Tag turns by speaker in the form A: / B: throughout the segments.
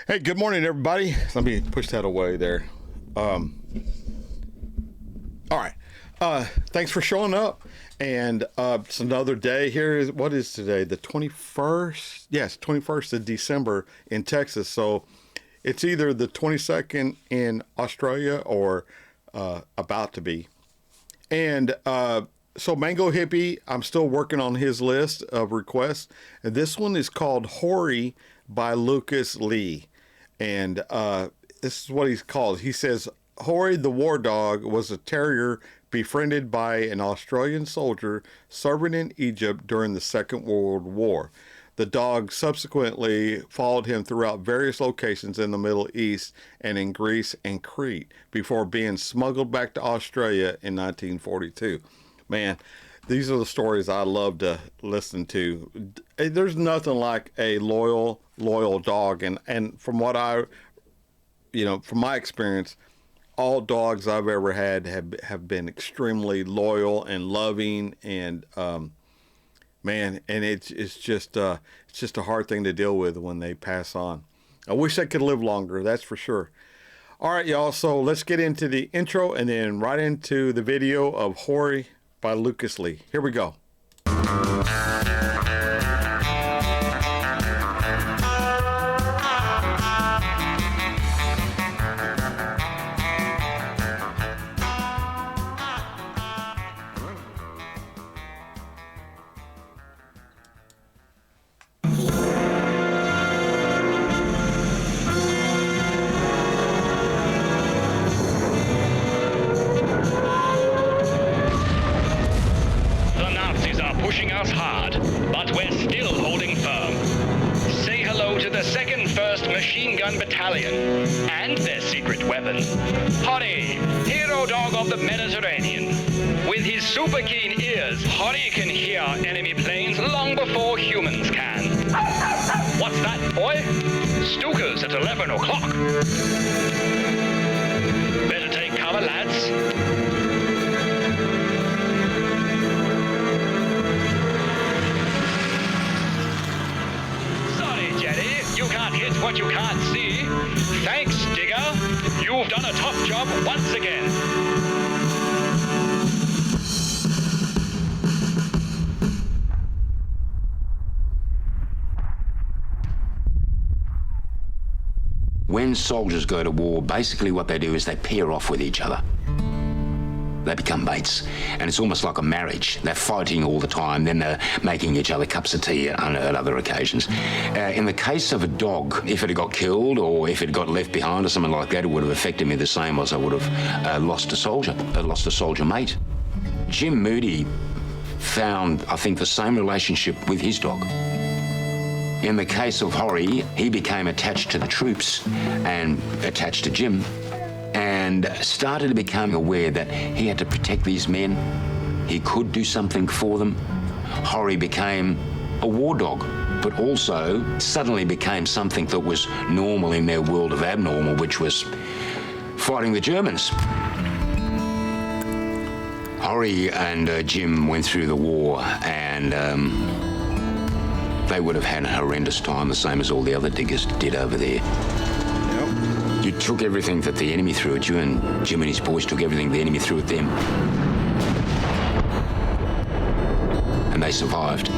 A: Hey, good morning, everybody. Let me push that away there. All right. Thanks for showing up. And it's another day here. What is today? The 21st? Yes, 21st of December in Texas. So it's either the 22nd in Australia or about to be. And so Mango Hippie, I'm still working on his list of requests. And this one is called Horrie by Lucas Lee. And this is what he's called. He says, Horrie the war dog was a terrier befriended by an Australian soldier serving in Egypt during the Second World War. The dog subsequently followed him throughout various locations in the Middle East and in Greece and Crete before being smuggled back to Australia in 1942. Man, these are the stories I love to listen to. There's nothing like a loyal dog. And from what from my experience, all dogs I've ever had have been extremely loyal and loving. And, man, and it's just a hard thing to deal with when they pass on. I wish they could live longer. That's for sure. All right, y'all. So let's get into the intro and then right into the video of Horrie by Lucas Lee. Here we go.
B: Pushing us hard, but we're still holding firm. Say hello to the 2nd 1st Machine Gun Battalion and their secret weapon. Horrie, hero dog of the Mediterranean. With his super keen ears, Horrie can hear enemy planes long before humans can. What's that, boy? Stookers at 11 o'clock. Better take cover, lads. You can't hit what you can't see. Thanks, Digger. You've done a top job once again.
C: When soldiers go to war, basically what they do is they pair off with each other. They become mates, and it's almost like a marriage. They're fighting all the time, then they're making each other cups of tea at other occasions. In the case of a dog, if it had got killed or if it got left behind or something like that, it would have affected me the same as I would have lost a soldier mate. Jim Moody found, I think, the same relationship with his dog. In the case of Horrie, he became attached to the troops and attached to Jim, and started to become aware that he had to protect these men. He could do something for them. Horrie became a war dog, but also suddenly became something that was normal in their world of abnormal, which was fighting the Germans. Horrie and Jim went through the war, and they would have had a horrendous time, the same as all the other diggers did over there. You took everything that the enemy threw at you, and Jim and his boys took everything the enemy threw at them. And they survived.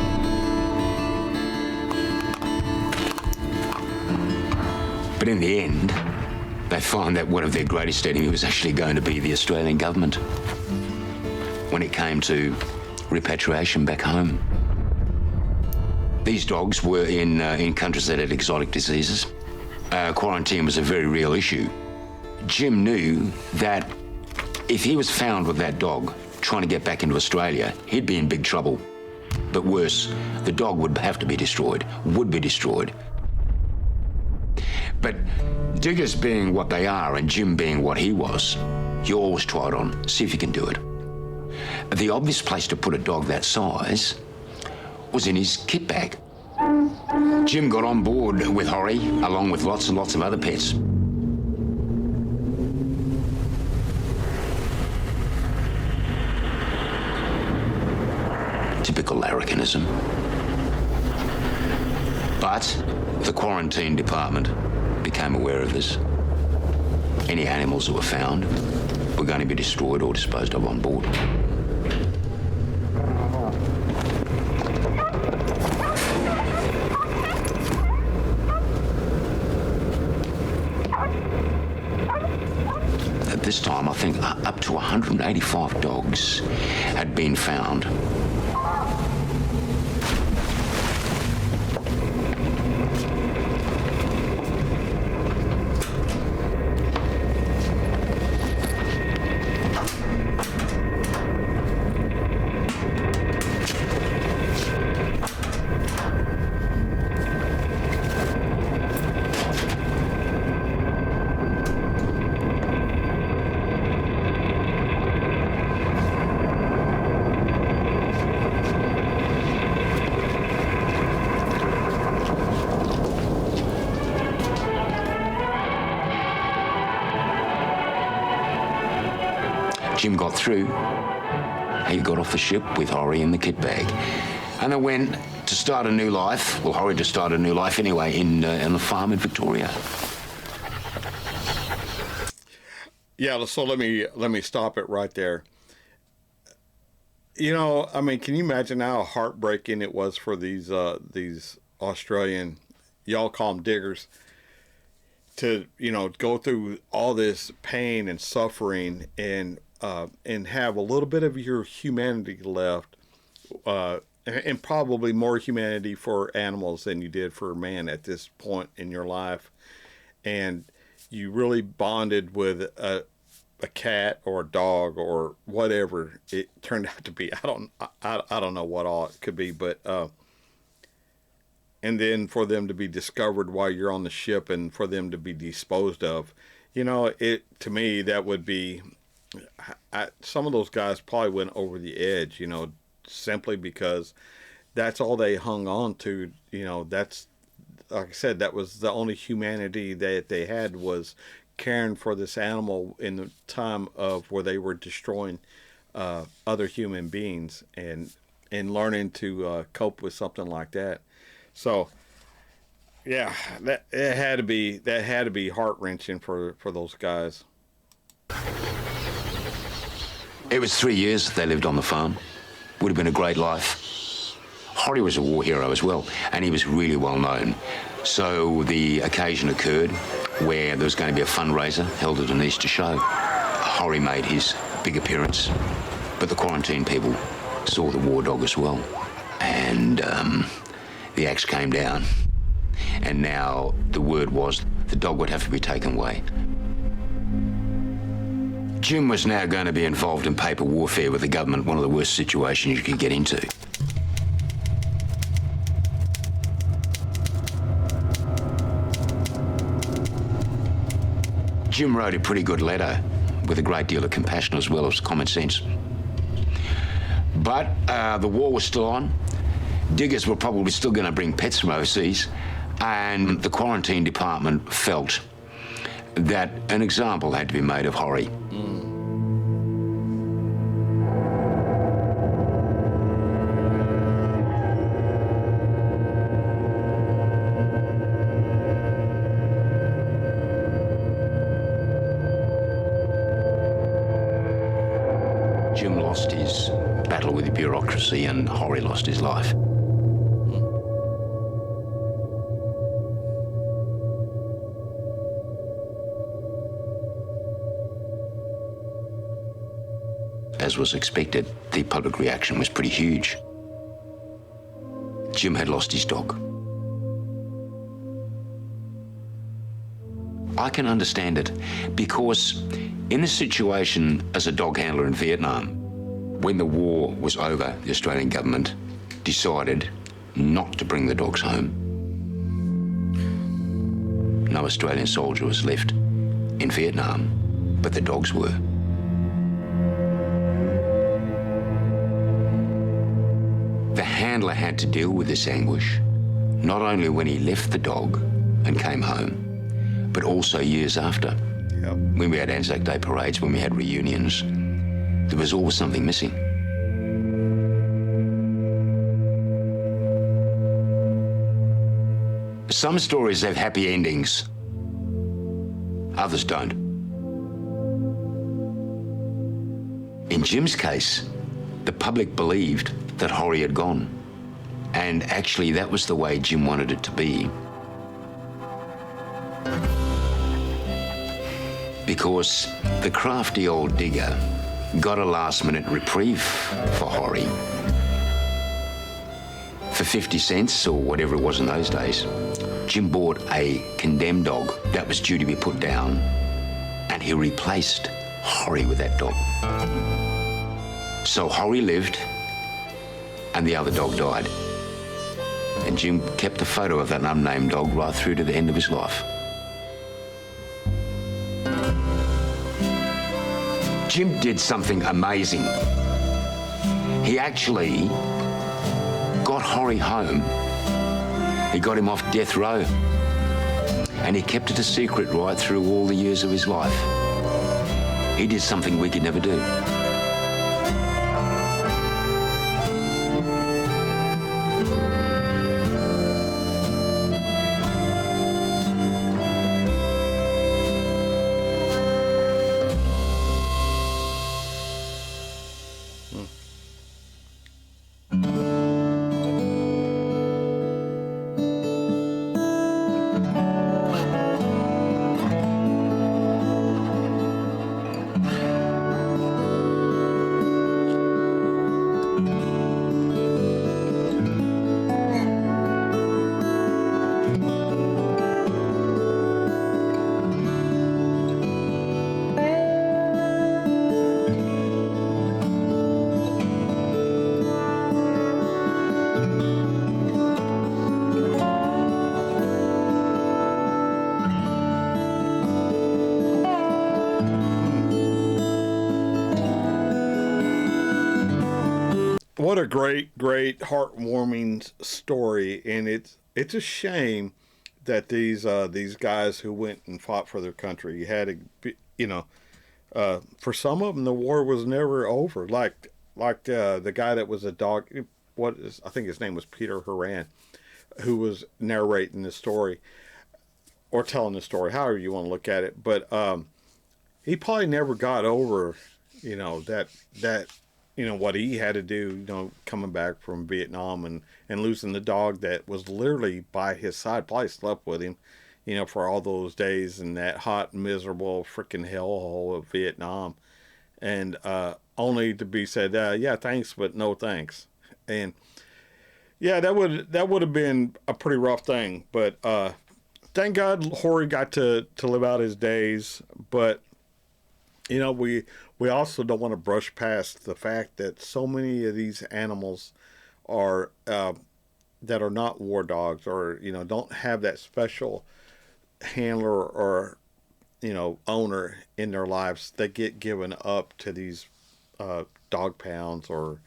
C: But in the end, they find that one of their greatest enemies was actually going to be the Australian government when it came to repatriation back home. These dogs were in countries that had exotic diseases. Quarantine was a very real issue. Jim knew that if he was found with that dog trying to get back into Australia, he'd be in big trouble. But worse, the dog would have to be destroyed, would be destroyed. But diggers being what they are and Jim being what he was, you always try it on, see if you can do it. The obvious place to put a dog that size was in his kit bag. Jim got on board with Horrie, along with lots and lots of other pets. Typical larrikinism. But the quarantine department became became aware of this. Any animals that were found were going to be destroyed or disposed of on board. At this time, I think up to 185 dogs had been found. Jim got through. He got off the ship with Horrie in the kit bag. And they went to start a new life. Well, Horrie to start a new life anyway in the farm in Victoria.
A: Yeah, so let me stop it right there. You know, I mean, can you imagine how heartbreaking it was for these Australian, y'all call them diggers, to, you know, go through all this pain and suffering and have a little bit of your humanity left, and probably more humanity for animals than you did for man at this point in your life, and you really bonded with a cat or a dog or whatever it turned out to be. I don't know what all it could be, but and then for them to be discovered while you're on the ship and for them to be disposed of, you know, to me that would be. Some of those guys probably went over the edge, you know, simply because that's all they hung on to. You know, that's, like I said, that was the only humanity that they had, was caring for this animal in the time of where they were destroying other human beings, and learning to cope with something like that. So, yeah, that had to be heart-wrenching for those guys.
C: It was 3 years that they lived on the farm. Would have been a great life. Horrie was a war hero as well, and he was really well known. So the occasion occurred where there was going to be a fundraiser held at an Easter show. Horrie made his big appearance, but the quarantine people saw the war dog as well. And the axe came down, and now the word was the dog would have to be taken away. Jim was now going to be involved in paper warfare with the government, one of the worst situations you could get into. Jim wrote a pretty good letter with a great deal of compassion as well as common sense. But the war was still on. Diggers were probably still going to bring pets from overseas, and the quarantine department felt that an example had to be made of Horrie. Jim lost his battle with the bureaucracy, and Horrie lost his life. As was expected, the public reaction was pretty huge. Jim had lost his dog. I can understand it, because in this situation as a dog handler in Vietnam, when the war was over, the Australian government decided not to bring the dogs home. No Australian soldier was left in Vietnam, but the dogs were. The handler had to deal with this anguish, not only when he left the dog and came home, but also years after.
A: Yep.
C: When we had Anzac Day parades, when we had reunions, there was always something missing. Some stories have happy endings. Others don't. In Jim's case, the public believed that Horrie had gone. And actually, that was the way Jim wanted it to be. Because the crafty old digger got a last-minute reprieve for Horrie. For 50 cents, or whatever it was in those days, Jim bought a condemned dog that was due to be put down, and he replaced Horrie with that dog. So Horrie lived, and the other dog died. And Jim kept a photo of that unnamed dog right through to the end of his life. Jim did something amazing. He actually got Horrie home. He got him off death row. And he kept it a secret right through all the years of his life. He did something we could never do.
A: What a great, heartwarming story, and it's a shame that these guys who went and fought for their country had to be, for some of them the war was never over. Like the guy that was a dog, I think his name was Peter Horan, who was narrating the story or telling the story, however you want to look at it, but he probably never got over, that. What he had to do, coming back from Vietnam and losing the dog that was literally by his side, probably slept with him, for all those days in that hot, miserable freaking hellhole of Vietnam. And only to be said, yeah, thanks, but no thanks. And yeah, that would have been a pretty rough thing. But thank God Horrie got to live out his days. But we also don't want to brush past the fact that so many of these animals are that are not war dogs, or don't have that special handler or owner in their lives. They get given up to these dog pounds or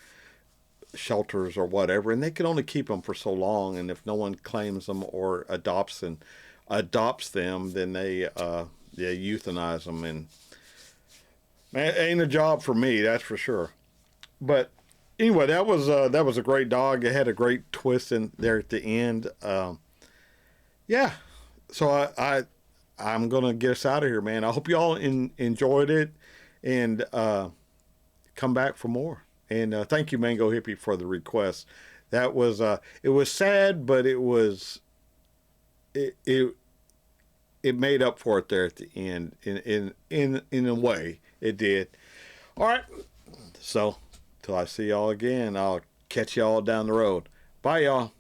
A: shelters or whatever, and they can only keep them for so long. And if no one claims them or adopts them, then they euthanize them. And man, it ain't a job for me, that's for sure. But anyway, that was a great dog. It had a great twist in there at the end. Yeah, so I'm gonna get us out of here, man. I hope y'all enjoyed it, and come back for more. And thank you, Mango Hippie, for the request. That was it was sad, but it made up for it there at the end in a way. It did. All right. So, till I see y'all again, I'll catch y'all down the road. Bye, y'all.